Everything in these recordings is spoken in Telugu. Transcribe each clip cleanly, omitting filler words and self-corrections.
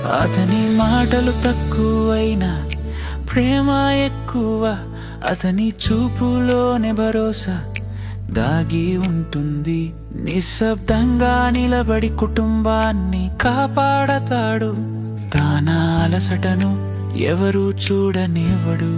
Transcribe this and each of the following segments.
అతని మాటలు తక్కువైనా ప్రేమ ఎక్కువ. అతని చూపులోనే భరోసా దాగి ఉంటుంది. నిశ్శబ్దంగా నిలబడి కుటుంబాన్ని కాపాడతాడు. తన అలసటను ఎవరు చూడనివ్వడు.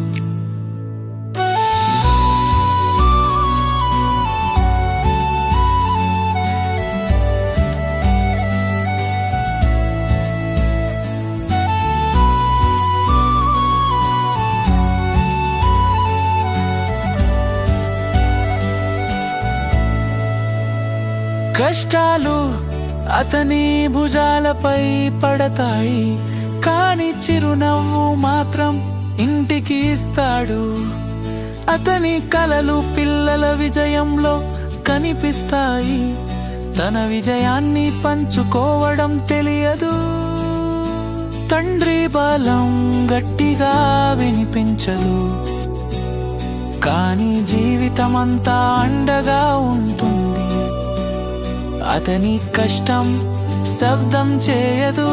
కష్టాలు అతని భుజాలపై పడతాయి, కాని చిరునవ్వు మాత్రం ఇంటికి ఇస్తాడు. అతని కలలు పిల్లల విజయంలో కనిపిస్తాయి. తన విజయాన్ని పంచుకోవడం తెలియదు. తండ్రి బలం గట్టిగా వినిపించదు, కానీ జీవితమంతా అండగా ఉంటుంది. అతని కష్టం శబ్దం చేయదు,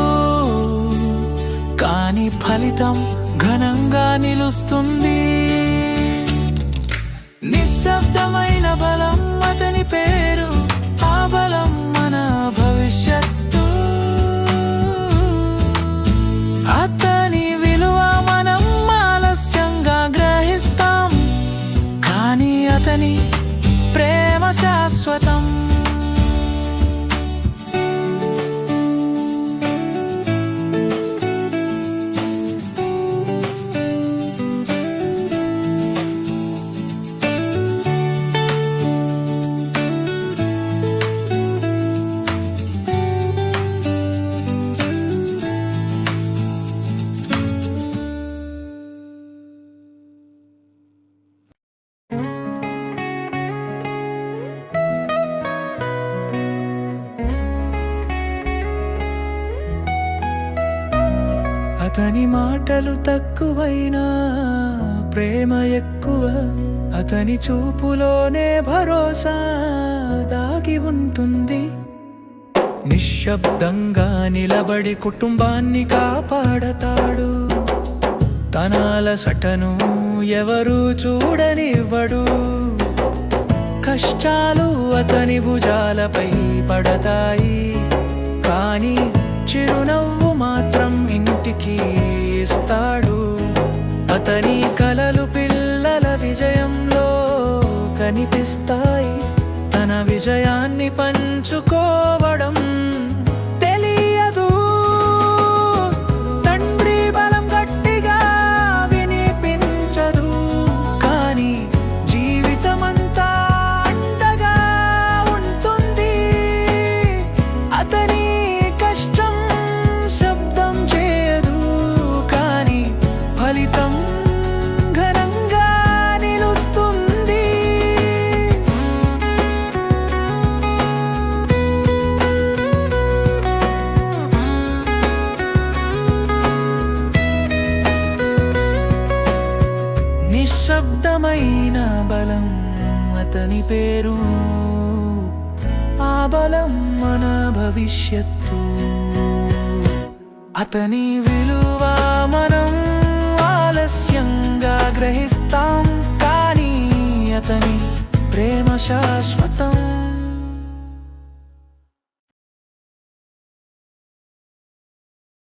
కానీ ఫలితం ఘనంగా నిలుస్తుంది. నిశ్శబ్దమైన బలం అతని పేరు. ఆ బలం మన భవిష్యత్తు. అతని విలువ మనం ఆలస్యంగా గ్రహిస్తాం, కానీ అతని ప్రేమ శాశ్వతం. అతని మాటలు తక్కువైనా ప్రేమ ఎక్కువ. అతని చూపులోనే భరోసా దాగి ఉంటుంది. నిశ్శబ్దంగా నిలబడి కుటుంబాన్ని కాపాడతాడు. తన అలసటను ఎవరు చూడనివ్వడు. కష్టాలు అతని భుజాలపై పడతాయి, కానీ చిరునవ్వు మాత్రం ఇంటికి ఇస్తాడు. అతని కలలు పిల్లల విజయంలో కనిపిస్తాయి. తన విజయాన్ని పంచుకోవడం తెలియదు. తండ్రి బలం గట్టిగా వినిపించదు, కానీ జీవితమంతా అండగా ఉంటుంది. అతని ఫలితం ఘనంగా నిలుస్తుంది. నిశ్శబ్దమైన బలం అతని పేరు. ఆ బలం మన భవిష్యత్తు. అతని విలువ మనం ఆలస్యంగా గ్రహిస్తాం, కానీ అతని ప్రేమ శాశ్వతం.